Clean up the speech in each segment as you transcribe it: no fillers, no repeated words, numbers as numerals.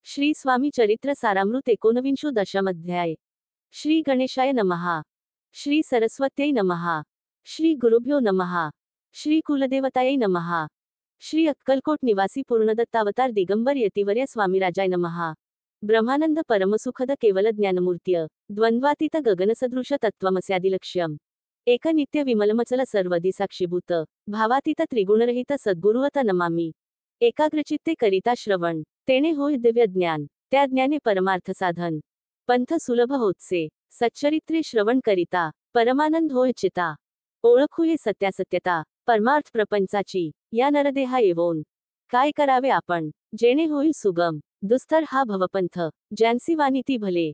श्री स्वामी चरित्र सारामृत 19 दशमाध्याय। श्री गणेशाय नमः। श्री सरस्वत्यै नमः। श्री गुरुभ्यो नमः। श्री कुलदेवतायै नमः। श्री अक्कलकोट निवासी पूर्णदत्तावतार दिगंबर यतिवर्य स्वामीराजाय नमः। ब्रह्मानंद परमसुखद केवल ज्ञानमूर्त्य द्वंद्वातीत गगनसदृश तत्त्वमस्यादिलक्ष्यम् एक नित्य विमलमचल सर्वदी साक्षीभूत भावातीत त्रिगुणरहित सद्गुरुवत नमामि। एकाग्रचित्ते करिता श्रवण तेने होय दिव्य ज्ञान, त्या ज्ञाने परमार्थ साधन। पंथ सुलभ होतसे सच्चरित्रे श्रवण करिता, परमानंद होय चिता। ओळखूये सत्यासत्यता परमार्थ प्रपंचाची, या नरदेहा येवोन काय करावे आपण, जेणे होईल सुगम। दुस्तर हा भवपंथ ज्यांसी वानिती भले,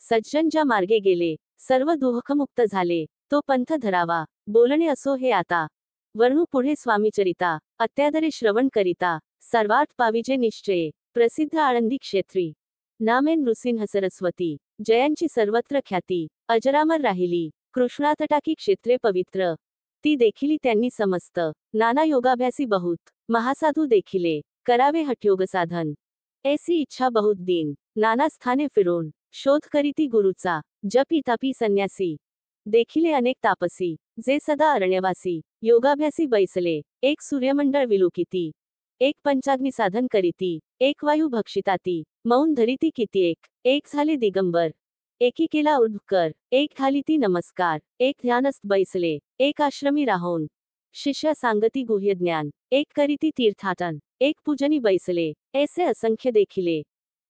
सज्जन ज्या मार्गे गेले सर्व दुःखमुक्त झाले। तो पंथ धरावा बोलणे असो हे आता, वर्णू पुढे स्वामीचरिता अत्यादरे श्रवण करिता। सर्वार्थ पाविजे निश्चये प्रसिद्ध आळंदी क्षेत्री, नामे नृसिंह सरस्वती। जयांची सर्वत्र ख्याती अजरामर राहिली, कृष्णातटाकी क्षेत्रे पवित्र। ती देखिली त्यांनी समस्त, नाना योगाभ्यासी बहुत। महासाधू देखिले करावे हठयोग साधन, ऐसी इच्छा बहुत दीन। नाना स्थाने फिरून शोध करीती गुरुचा, जपी तापी संन्यासी। देखिले अनेक तापसी जे सदा अरण्यवासी, योगाभ्यासी बैसले एक सूर्यमंडळ विलोकिती। एक पंचाग्नी साधन करीती, एक वायू भक्षिताती। मौन धरिती कित्येक, एक झाले दिगंबर। एकी केला उद्भकर, एक घालिती नमस्कार। एक ध्यानस्थ बैसले, एक आश्रमी राहोन। शिष्य सांगती गुह्य ज्ञान, एक करीती तीर्थाटन। एक पूजनी बैसले, ऐसे असंख्य देखिले।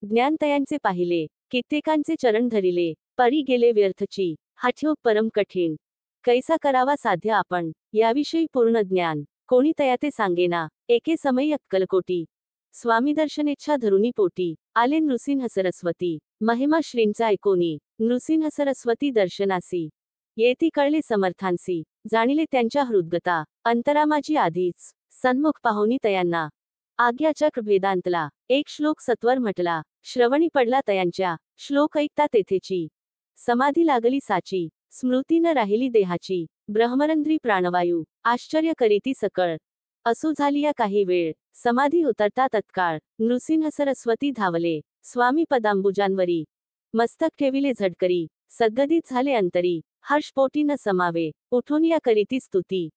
ज्ञान तयांचे पाहिले, कित्येकांचे चरण धरिले। परी गेले व्यर्थची, हठयोग परम कठीण। कैसा करावा साध्य आपण, याविषयी पूर्ण ज्ञान। कोणी तयाते सांगेना, एके समयी अक्कलकोटी। स्वामी दर्शनेच्छा धरुनी पोटी, आले नृसिंह सरस्वती। महिमा श्रींचा ऐकोनी, नृसिंह सरस्वती दर्शनासी। येती कळले समर्थांसी, जाणिले त्यांच्या हृद्गता। अंतरा माझी आधीच, सन्मुख पाहोनी तयांना। आज्ञाचक्र भेदांतला, एक श्लोक सत्वर म्हटला। श्रवणी पडला तयांच्या, श्लोक ऐकता तेथेची। समाधी लागली साची, स्मृती न राहिली देहाची। ब्रह्मरंध्री प्राणवायू, आश्चर्य करीती सकळ। असो झाली या काही वेळ, समाधी उतरता तत्काळ। नृसिंह सरस्वती धावले, स्वामी पदांबुजांवरी। मस्तक ठेविले झटकरी, सद्गदित झाले अंतरी। हर्षपोटी न समावे, उठून या करीती स्तुती।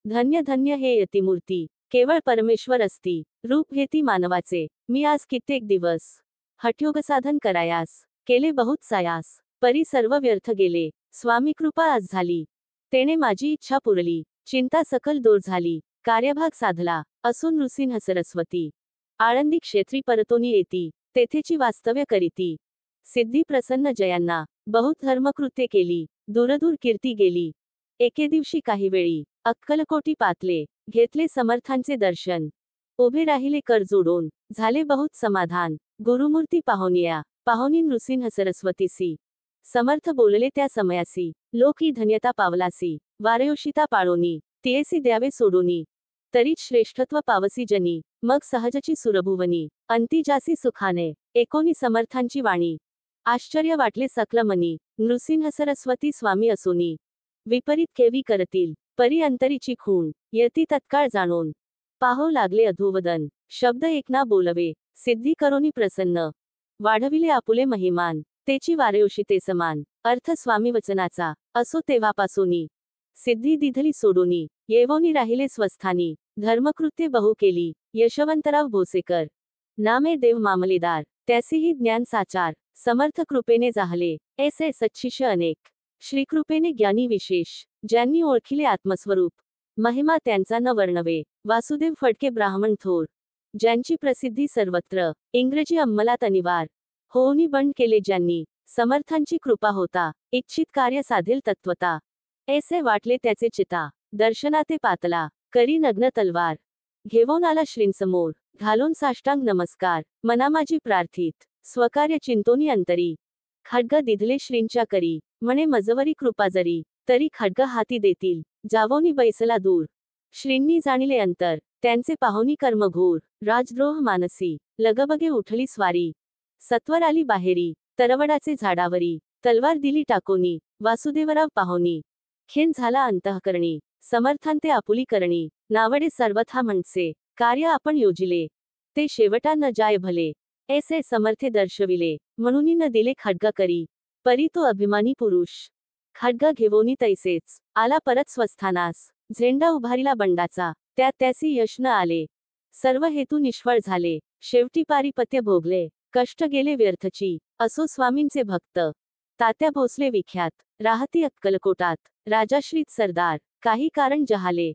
धन्य धन्य हे यतिमूर्ती, केवळ परमेश्वर असती। रूप घेती मानवाचे, मी आज कित्येक दिवस हठयोग साधन करायास केले बहुत सायास। परी सर्व व्यर्थ गेले, स्वामी कृपा आज झाली। तेने माझी इच्छा पुरली, चिंता सकल दूर झाली। कार्यभाग साधला, असून नृसिंह सरस्वती। आळंदी क्षेत्री परतोनी येती, तेथेची वास्तव्य करीती। सिद्धी प्रसन्न जयांना, बहुत धर्मकृत्ये केली। दूरदूर कीर्ती गेली। एके दिवशी काही वेळी, अक्कलकोटी पातले, घेतले समर्थांचे दर्शन। उभे राहिले कर जोडून, झाले बहुत समाधान। गुरुमूर्ती पाहोनिया, पाहोनी नृसिंह सरस्वतीसी। समर्थ बोलले त्या समयासी, लोक ही धन्यता पावलासी। वारयोषिता पाळोनी, तियेसी द्यावे सोडूनी। तरीच श्रेष्ठत्व पावसी जनी, मग सहजची सुरभुवनी। अंती जासी सुखाने, एकोनी समर्थांची वाणी। आश्चर्य वाटले सकल मनी, नृसिंह सरस्वती स्वामी असोनी। विपरीत केवी करतील, परी अंतरीची खूण। यती तत्काळ जाणून, पाहो लागले अधोवदन। शब्द एक ना बोलवे, सिद्धी करोनी प्रसन्न। वाढविले आपुले महिमान, तेची वारयोषिते समान। अर्थ स्वामी वचनाचा, असो तेव्हापासोनी। सिद्धी दिधली सोडूनी, येवोनी राहिले स्वस्थानी। धर्मकृत्ये बहु केली, यशवंतराव भोसेकर। नामे देव मामलेदार, त्यासीही ज्ञान साचार। समर्थ कृपेने जाहले, ऐसे सच्शिष्य अनेक। श्रीकृपेने ज्ञानी विशेष, ज्यांनी ओळखिले आत्मस्वरूप। महिमा त्यांचा न वर्णवे, वासुदेव फडके ब्राह्मण थोर। ज्यांची प्रसिद्धी सर्वत्र, इंग्रजी अंमलात अनिवार। होऊनी बंड केले ज्यांनी, समर्थांची कृपा होता। इच्छित कार्य साधेल तत्वता, ऐसे वाटले त्याचे चिता। दर्शनाते पातला, करी नग्न तलवार। घेवून आला श्रींसमोर, घालून साष्टांग नमस्कार। मना माझी प्रार्थित, स्वकार्य चिंतोनी अंतरी। खड्ग दिधले श्रींच्या करी, म्हणे मजवरी कृपा जरी। तरी खड्ग हाती देतील, जावोनी बैसला दूर। श्रींनी जाणिले अंतर, त्यांचे पाहोनी कर्म घोर। राजद्रोह मानसी, लगबगे उठली स्वारी। सत्वर आली बाहेरी, तरवडाचे झाडावरी। तलवार दिली टाकोनी, वासुदेवराव पाहोनी। खिन्न झाला अंतःकरणी, समर्थांते आपुली करणी। नावडे सर्वथा म्हणसे, कार्य आपण योजिले, ते शेवटा न जाय भले। ऐसे समर्थे दर्शविले म्हणून न दिले खड्गा करी परी तो अभिमानी पुरुष खड्गा घेवोनी तैसेच आला परत स्वस्थानास झेंडा उभारिला बंडाचा त्यात त्यासी यश न आले सर्व हेतू निष्फळ झाले शेवटी पारिपत्य भोगले कष्ट गेले व्यर्थची असो स्वामींचे भक्त तात्या भोसले विख्यात राहती अक्कलकोटात राजाश्रीत सरदार काही कारण जहाले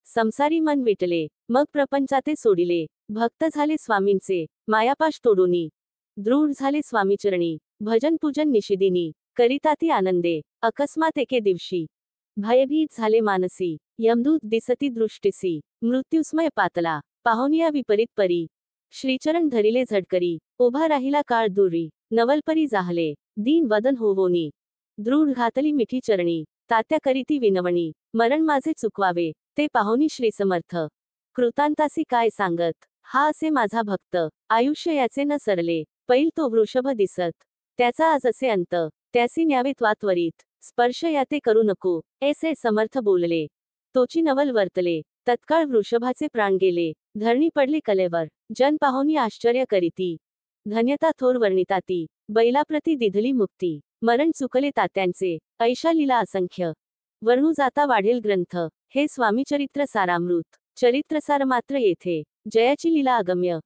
संसारी मन विटले मग प्रपंचाते सोडिले भक्त झाले स्वामींचे मायापाश तोडूनी दृढ झाले स्वामीचरणी भजन पूजन निशिदिनी करिताती आनंदे अकस्मात एके दिवशी भयभीत झाले मानसी यमदूत दिसती दृष्टीसी मृत्युस्मय पातला पाहुनिया विपरीत परी श्रीचरण धरिले झडकरी उभा राहिला काळ दुरी नवलपरी जाहले दीन वदन होवोनी दृढ घातली मिठी चरणी तात्या करीती विनवणी मरण माझे चुकवावे ते पाहुनी श्रीसमर्थ कृतांतासी काय सांगत हा असे माझा भक्त आयुष्य याचे न सरले पैल तो वृषभ दिसत त्याचा आज असे अंत त्यासी न्यावे त्वात्वरित स्पर्श याते करू नको ऐसे समर्थ बोलले तोची नवल वर्तले तत्काळ वृषभाचे प्राण गेले धरणी पडली कलेवर जन पाहुनी आश्चर्य करीती धन्यता थोर वर्णिताती बैलाप्रती दिधली मुक्ती मरण चुकले तात्यांचे ऐशा लीला असंख्य वर्णू जाता वाढेल ग्रंथ हे स्वामी चरित्र सारामृत चरित्रसार मात्र येथे जयाची लीला अगम्य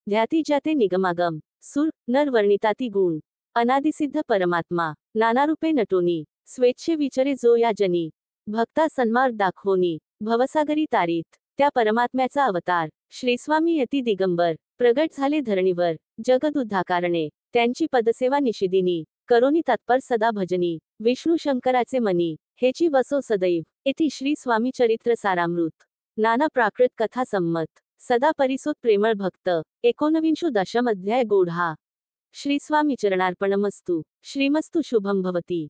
ध्याती ज्याते निगमागम सुर नर वर्णिताती गुण अनादिसिद्ध परमात्मा नाना रूपे नटोनी स्वेच्छे विचरे जो या जनी भक्ता सन्मार्ग दाखवोनी भवसागरी तारीत त्या परमात्म्याचा अवतार श्रीस्वामी यती दिगंबर प्रगट झाले धरणीवर जगदुद्धाकारणे त्यांची पदसेवा निशिदिनी करोनी तत्पर सदा भजनी विष्णू शंकराचे मनी हेची वसो सदैव इति श्री स्वामी चरित्र सारामृत नाना प्राकृत कथा संमत सदा परिसोत प्रेमळ भक्त 19 दशम अध्याय गोढा श्री स्वामी चरणार्पणमस्तु श्रीमस्तु शुभम भवती।